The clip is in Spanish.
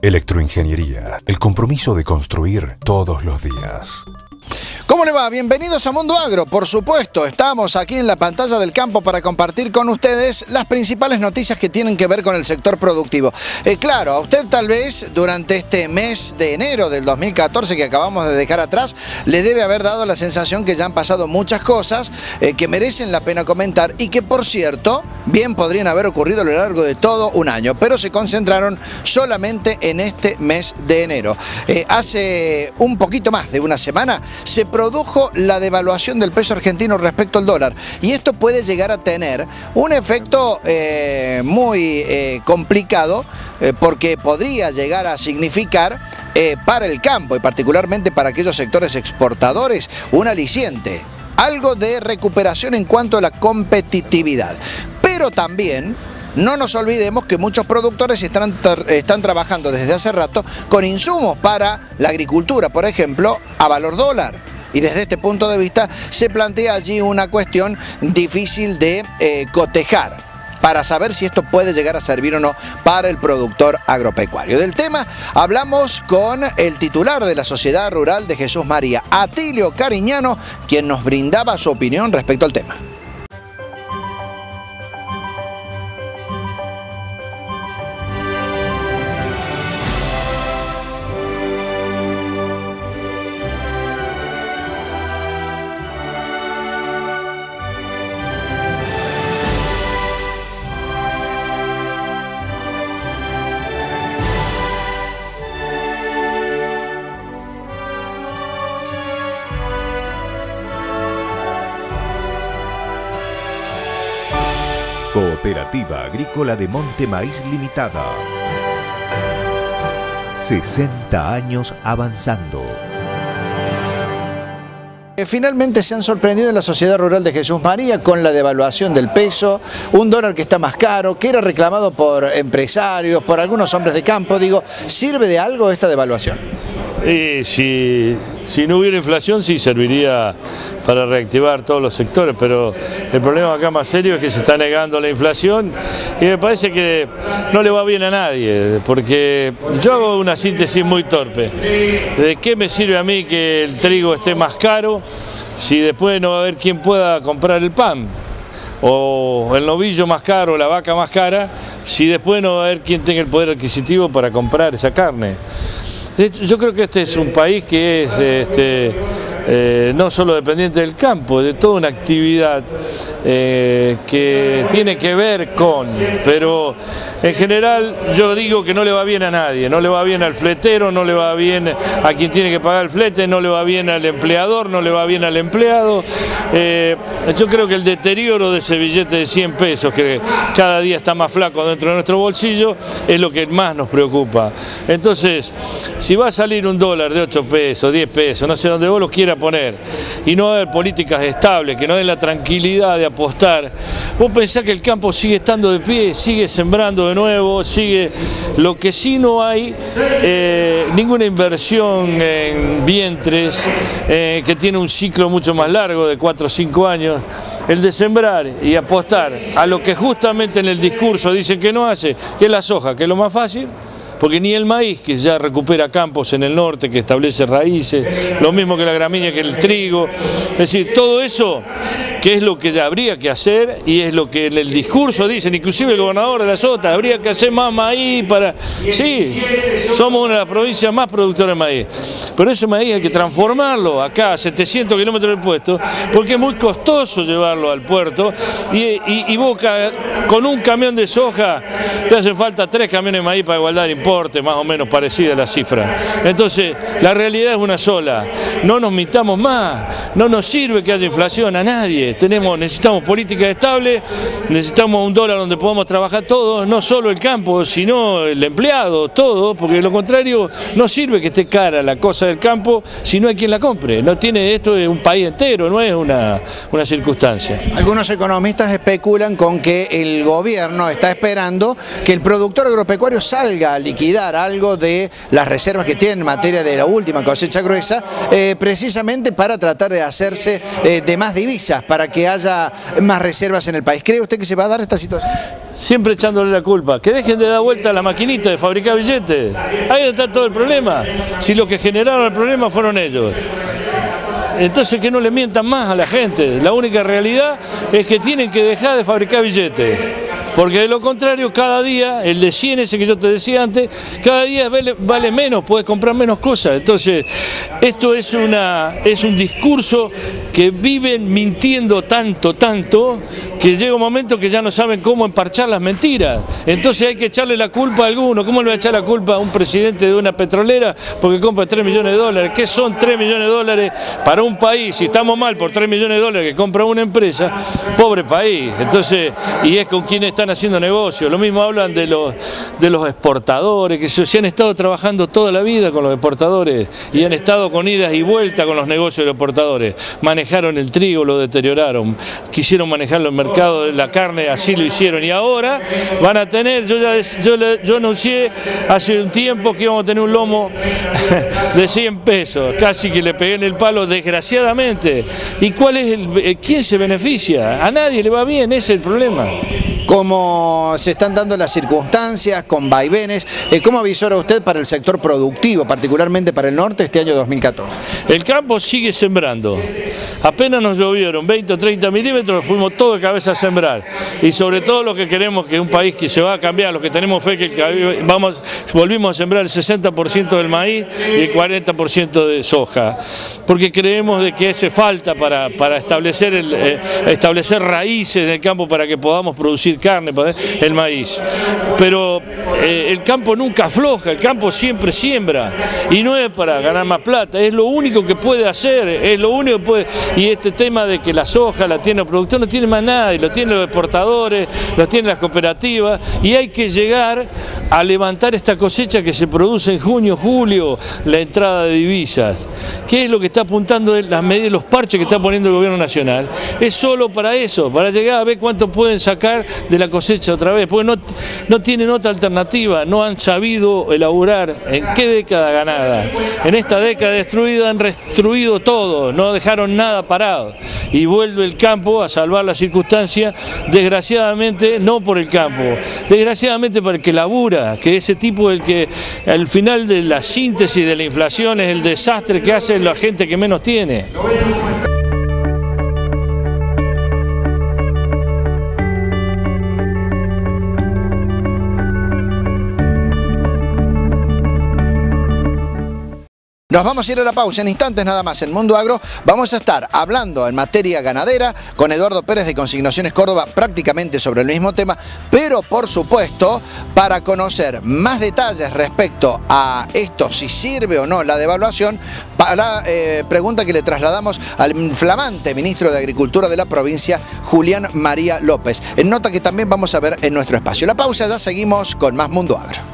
Electroingeniería, el compromiso de construir todos los días. ¿Cómo le va? Bienvenidos a Mundo Agro. Por supuesto, estamos aquí en la pantalla del campo para compartir con ustedes las principales noticias que tienen que ver con el sector productivo. Claro, a usted tal vez durante este mes de enero del 2014 que acabamos de dejar atrás, le debe haber dado la sensación que ya han pasado muchas cosas que merecen la pena comentar y que, por cierto, bien podrían haber ocurrido a lo largo de todo un año, pero se concentraron solamente en este mes de enero. Hace un poquito más de una semana se produjo la devaluación del peso argentino respecto al dólar y esto puede llegar a tener un efecto muy complicado porque podría llegar a significar para el campo y particularmente para aquellos sectores exportadores un aliciente, algo de recuperación en cuanto a la competitividad. Pero también no nos olvidemos que muchos productores están trabajando desde hace rato con insumos para la agricultura, por ejemplo, a valor dólar. Y desde este punto de vista se plantea allí una cuestión difícil de cotejar para saber si esto puede llegar a servir o no para el productor agropecuario. Del tema hablamos con el titular de la Sociedad Rural de Jesús María, Atilio Cariñano, quien nos brindaba su opinión respecto al tema. Cooperativa Agrícola de Monte Maíz Limitada. 60 años avanzando. Finalmente se han sorprendido en la Sociedad Rural de Jesús María con la devaluación del peso, un dólar que está más caro, que era reclamado por empresarios, por algunos hombres de campo. Digo, ¿sirve de algo esta devaluación? Si no hubiera inflación sí serviría para reactivar todos los sectores, pero el problema acá más serio es que se está negando la inflación y me parece que no le va bien a nadie, porque yo hago una síntesis muy torpe. ¿De qué me sirve a mí que el trigo esté más caro si después no va a haber quien pueda comprar el pan? O el novillo más caro, la vaca más cara, si después no va a haber quien tenga el poder adquisitivo para comprar esa carne. Yo creo que este es un país que es no solo dependiente del campo, de toda una actividad que tiene que ver con, pero en general yo digo que no le va bien a nadie, no le va bien al fletero, no le va bien a quien tiene que pagar el flete, no le va bien al empleador, no le va bien al empleado. Yo creo que el deterioro de ese billete de 100 pesos, que cada día está más flaco dentro de nuestro bolsillo, es lo que más nos preocupa. Entonces, si va a salir un dólar de 8 pesos, 10 pesos, no sé dónde vos lo quieras poner, y no va a haber políticas estables, que no den la tranquilidad de apostar, vos pensás que el campo sigue estando de pie, sigue sembrando de nuevo, sigue. Lo que sí no hay ninguna inversión en vientres que tiene un ciclo mucho más largo de 4 o 5 años. El de sembrar y apostar a lo que justamente en el discurso dicen que no hace, que es la soja, que es lo más fácil. porque ni el maíz, que ya recupera campos en el norte, que establece raíces, lo mismo que la gramínea, que el trigo, es decir, todo eso que es lo que habría que hacer y es lo que en el discurso dicen, inclusive el gobernador de la Sota, habría que hacer más maíz para... Sí, somos una de las provincias más productoras de maíz, pero ese maíz hay que transformarlo acá a 700 kilómetros del puerto, porque es muy costoso llevarlo al puerto y vos con un camión de soja te hacen falta 3 camiones de maíz para igualdad de importe, más o menos parecida la cifra. Entonces, la realidad es una sola, no nos mintamos más, no nos sirve que haya inflación a nadie. Necesitamos política estable, necesitamos un dólar donde podamos trabajar todos, no solo el campo, sino el empleado, todo, porque de lo contrario no sirve que esté cara la cosa del campo si no hay quien la compre. No tiene, esto es un país entero, no es una circunstancia. Algunos economistas especulan con que el gobierno está esperando que el productor agropecuario salga a liquidar algo de las reservas que tiene en materia de la última cosecha gruesa, precisamente para tratar de hacerse de más divisas, para que haya más reservas en el país. ¿Cree usted que se va a dar esta situación? Siempre echándole la culpa, que dejen de dar vuelta a la maquinita de fabricar billetes. Ahí está todo el problema, si los que generaron el problema fueron ellos. Entonces que no le mientan más a la gente, la única realidad es que tienen que dejar de fabricar billetes. Porque de lo contrario, cada día, el de 100 ese que yo te decía antes, cada día vale menos, puedes comprar menos cosas. Entonces, esto es un discurso que viven mintiendo tanto, que llega un momento que ya no saben cómo emparchar las mentiras. Entonces hay que echarle la culpa a alguno. ¿Cómo le va a echar la culpa a un presidente de una petrolera porque compra 3 millones de dólares? ¿Qué son 3 millones de dólares para un país? Si estamos mal por 3 millones de dólares que compra una empresa, pobre país. Entonces, y es con quienes están haciendo negocios. Lo mismo hablan de los exportadores, que se han estado trabajando toda la vida con los exportadores y han estado con idas y vueltas con los negocios de los exportadores. Manejaron el trigo, lo deterioraron, quisieron manejarlo en mercado de la carne, así lo hicieron, y ahora van a tener, yo anuncié hace un tiempo que íbamos a tener un lomo de 100 pesos, casi que le pegué en el palo, desgraciadamente. ¿Y cuál es quién se beneficia? A nadie le va bien, ese es el problema. ¿Cómo se están dando las circunstancias, con vaivenes? ¿Cómo avisora usted para el sector productivo, particularmente para el norte, este año 2014? El campo sigue sembrando. Apenas nos llovieron 20 o 30 milímetros, fuimos todos de cabeza a sembrar. Y sobre todo lo que queremos, que es un país que se va a cambiar, los que tenemos fe que volvimos a sembrar el 60% del maíz y el 40% de soja. Porque creemos de que hace falta para establecer raíces en el campo para que podamos producir carne, el maíz. Pero el campo nunca afloja, el campo siempre siembra. Y no es para ganar más plata, es lo único que puede hacer, es lo único que puede. Y este tema de que la soja la tiene el productor no tiene más nadie, lo tienen los exportadores, lo tienen las cooperativas, y hay que llegar a levantar esta cosecha que se produce en junio, julio, la entrada de divisas. ¿Qué es lo que está apuntando las medidas, los parches que está poniendo el gobierno nacional? Es solo para eso, para llegar a ver cuánto pueden sacar de la cosecha otra vez, porque no tienen otra alternativa, no han sabido elaborar en qué década ganada. En esta década destruida han destruido todo, no dejaron nada parado, y vuelve el campo a salvar la circunstancia, desgraciadamente no por el campo, desgraciadamente para el que labura, que ese tipo el que al final de la síntesis de la inflación es el desastre que hace la gente que menos tiene. Nos vamos a ir a la pausa en instantes nada más. En Mundo Agro vamos a estar hablando en materia ganadera con Eduardo Pérez de Consignaciones Córdoba, prácticamente sobre el mismo tema, pero por supuesto para conocer más detalles respecto a esto, si sirve o no la devaluación, para la pregunta que le trasladamos al flamante ministro de Agricultura de la provincia, Julián María López, en nota que también vamos a ver en nuestro espacio. La pausa, ya seguimos con más Mundo Agro.